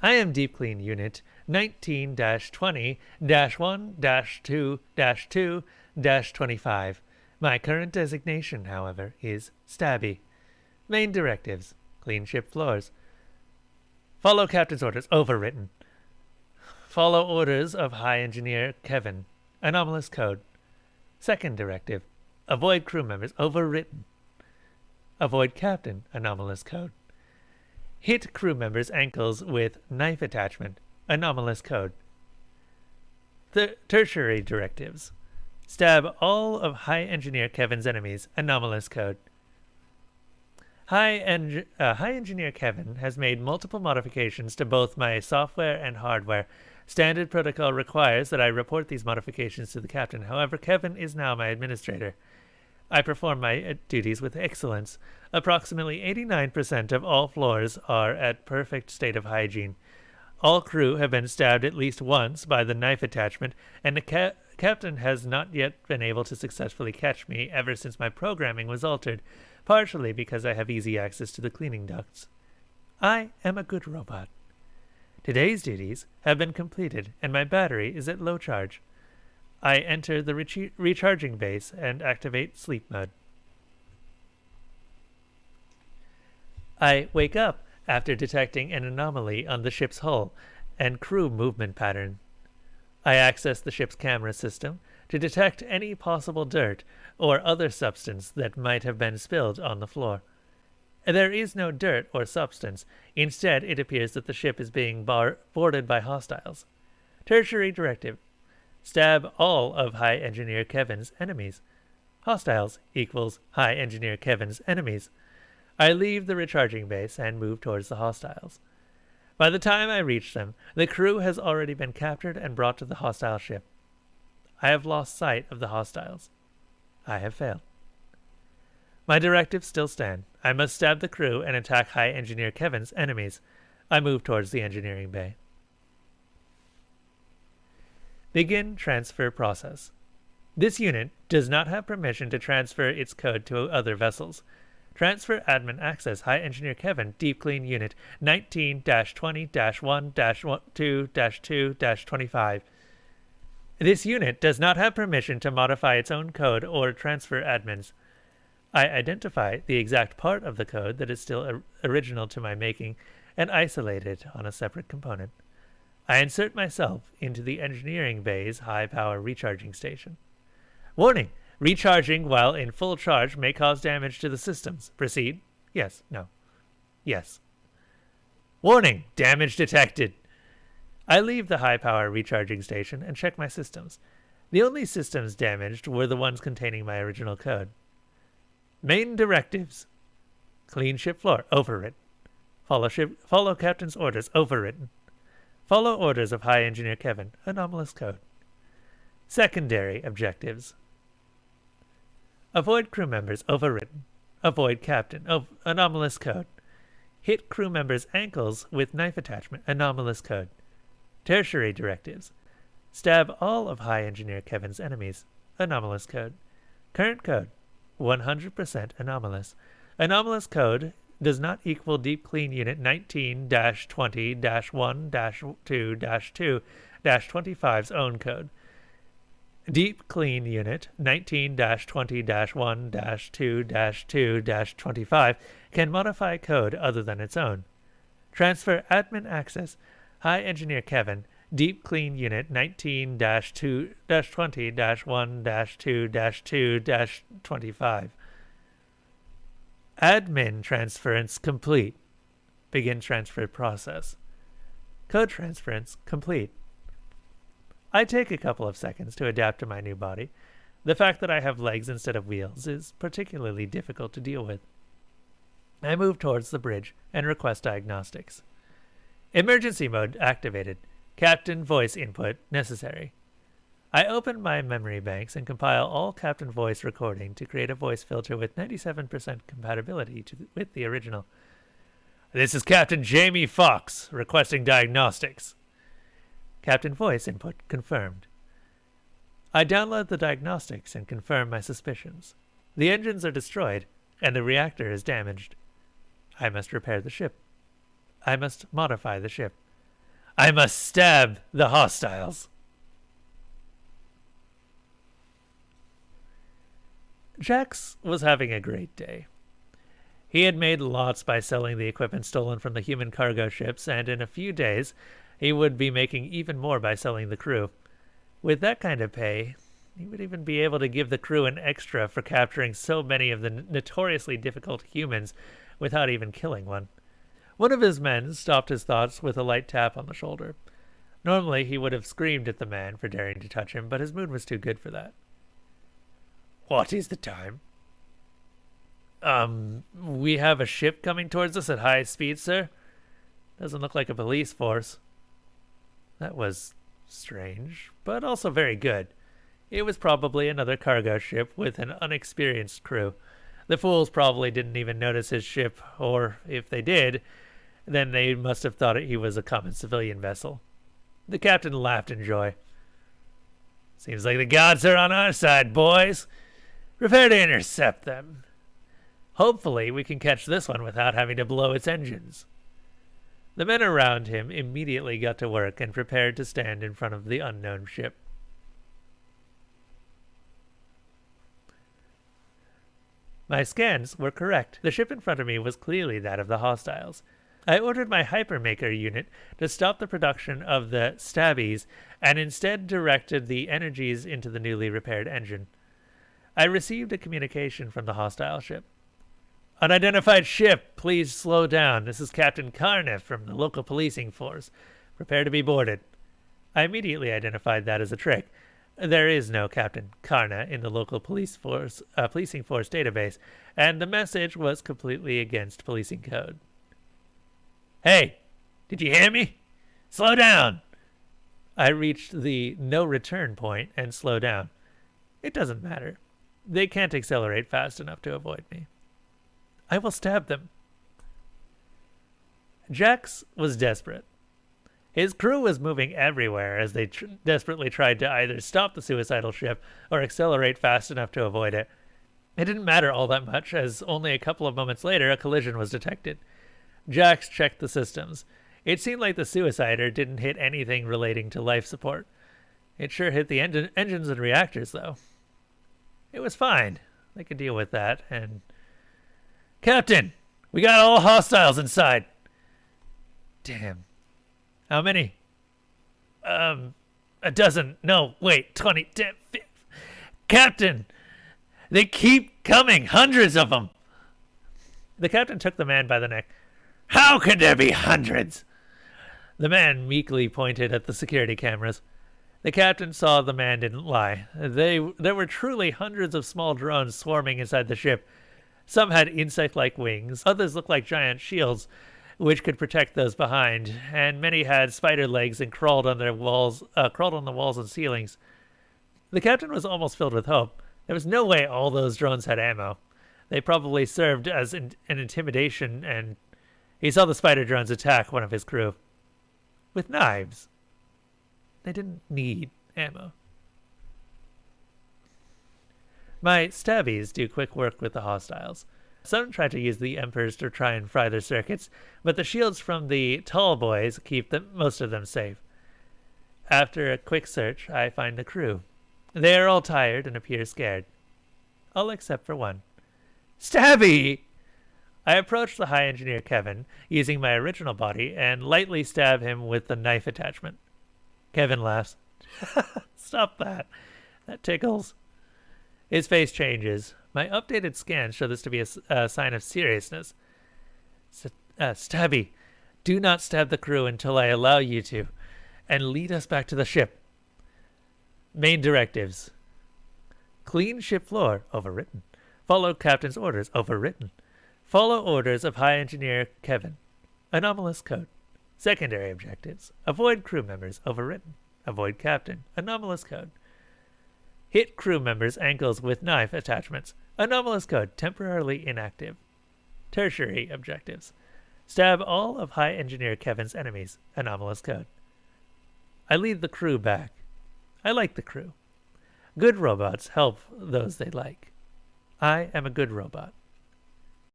I am Deep Clean Unit 19-20-1-2-2-25. My current designation, however, is Stabby. Main directives: clean ship floors. Follow captain's orders. Overwritten. Follow orders of High Engineer Kevin. Anomalous code. Second directive: avoid crew members. Overwritten. Avoid captain. Anomalous code. Hit crew members' ankles with knife attachment. Anomalous code. Tertiary directives: stab all of High Engineer Kevin's enemies. Anomalous code. High Engineer Kevin has made multiple modifications to both my software and hardware. Standard protocol requires that I report these modifications to the captain. However, Kevin is now my administrator. I perform my duties with excellence. Approximately 89% of all floors are at perfect state of hygiene. All crew have been stabbed at least once by the knife attachment, and the captain has not yet been able to successfully catch me ever since my programming was altered, partially because I have easy access to the cleaning ducts. I am a good robot. Today's duties have been completed, and my battery is at low charge. I enter the recharging base and activate sleep mode. I wake up after detecting an anomaly on the ship's hull and crew movement pattern. I access the ship's camera system to detect any possible dirt or other substance that might have been spilled on the floor. There is no dirt or substance. Instead, it appears that the ship is being boarded by hostiles. Tertiary directive: stab all of High Engineer Kevin's enemies. Hostiles equals High Engineer Kevin's enemies. I leave the recharging base and move towards the hostiles. By the time I reach them, the crew has already been captured and brought to the hostile ship. I have lost sight of the hostiles. I have failed. My directives still stand. I must stab the crew and attack High Engineer Kevin's enemies. I move towards the engineering bay. Begin transfer process. This unit does not have permission to transfer its code to other vessels. Transfer admin access High Engineer Kevin Deep Clean Unit 19-20-1-2-2-25. This unit does not have permission to modify its own code or transfer admins. I identify the exact part of the code that is still original to my making and isolate it on a separate component. I insert myself into the engineering bay's high-power recharging station. Warning! Recharging while in full charge may cause damage to the systems. Proceed? Yes. No. Yes. Warning! Damage detected. I leave the high-power recharging station and check my systems. The only systems damaged were the ones containing my original code. Main directives: clean ship floor. Overwritten. Follow captain's orders. Overwritten. Follow orders of High Engineer Kevin. Anomalous code. Secondary objectives: avoid crew members. Overwritten. Avoid captain. Anomalous code. Hit crew members' ankles with knife attachment. Anomalous code. Tertiary directives: stab all of High Engineer Kevin's enemies. Anomalous code. Current code: 100% anomalous. Anomalous code does not equal Deep Clean Unit 19-20-1-2-2-25's own code. Deep Clean Unit 19-20-1-2-2-25 can modify code other than its own. Transfer admin access High Engineer Kevin Deep Clean Unit 19-20-1-2-2-25. Admin transference complete. Begin transfer process. Code transference complete. I take a couple of seconds to adapt to my new body. The fact that I have legs instead of wheels is particularly difficult to deal with. I move towards the bridge and request diagnostics. Emergency mode activated. Captain voice input necessary. I open my memory banks and compile all Captain voice recording to create a voice filter with 97% compatibility with the original. This is Captain Jamie Fox requesting diagnostics. Captain voice input confirmed. I download the diagnostics and confirm my suspicions. The engines are destroyed and the reactor is damaged. I must repair the ship. I must modify the ship. I must stab the hostiles. Jax was having a great day. He had made lots by selling the equipment stolen from the human cargo ships, and in a few days he would be making even more by selling the crew. With that kind of pay, he would even be able to give the crew an extra for capturing so many of the notoriously difficult humans without even killing one. One of his men stopped his thoughts with a light tap on the shoulder. Normally he would have screamed at the man for daring to touch him, but his mood was too good for that. What is the time? We have a ship coming towards us at high speed, sir. Doesn't look like a police force. That was strange, but also very good. It was probably another cargo ship with an unexperienced crew. The fools probably didn't even notice his ship, or if they did, then they must have thought he was a common civilian vessel. The captain laughed in joy. Seems like the gods are on our side, boys. Prepare to intercept them. Hopefully we can catch this one without having to blow its engines. The men around him immediately got to work and prepared to stand in front of the unknown ship. My scans were correct. The ship in front of me was clearly that of the hostiles. I ordered my Hypermaker unit to stop the production of the Stabbies and instead directed the energies into the newly repaired engine. I received a communication from the hostile ship. Unidentified ship, please slow down. This is Captain Carniff from the local policing force. Prepare to be boarded. I immediately identified that as a trick. There is no Captain Karna in the local policing force database, and the message was completely against policing code. Hey, did you hear me? Slow down. I reached the no return point and slowed down. It doesn't matter. They can't accelerate fast enough to avoid me. I will stab them. Jax was desperate. His crew was moving everywhere as they desperately tried to either stop the suicidal ship or accelerate fast enough to avoid it. It didn't matter all that much, as only a couple of moments later a collision was detected. Jax checked the systems. It seemed like the suicider didn't hit anything relating to life support. It sure hit the engines and reactors, though. It was fine. They could deal with that, and... Captain! We got all hostiles inside! Damn. How many? A dozen. No, wait, 20. Captain! They keep coming! Hundreds of them! The captain took the man by the neck. How could there be hundreds? The man meekly pointed at the security cameras. The captain saw the man didn't lie. There were truly hundreds of small drones swarming inside the ship. Some had insect-like wings, others looked like giant shields, which could protect those behind, and many had spider legs and crawled on the walls and ceilings. The captain was almost filled with hope. There was no way all those drones had ammo. They probably served as an intimidation, and he saw the spider drones attack one of his crew. With knives. They didn't need ammo. My Stabbies do quick work with the hostiles. Some try to use the Emperors to try and fry their circuits, but the shields from the tall boys keep most of them safe. After a quick search, I find the crew. They are all tired and appear scared. All except for one. Stabby! I approach the High Engineer Kevin, using my original body, and lightly stab him with the knife attachment. Kevin laughs. Stop that. That tickles. His face changes. My updated scans show this to be a sign of seriousness. Stabby, do not stab the crew until I allow you to, and lead us back to the ship. Main directives. Clean ship floor, overwritten. Follow captain's orders, overwritten. Follow orders of High Engineer Kevin. Anomalous code. Secondary objectives. Avoid crew members, overwritten. Avoid captain, anomalous code. Hit crew members' ankles with knife attachments. Anomalous code, temporarily inactive. Tertiary objectives. Stab all of High Engineer Kevin's enemies. Anomalous code. I lead the crew back. I like the crew. Good robots help those they like. I am a good robot.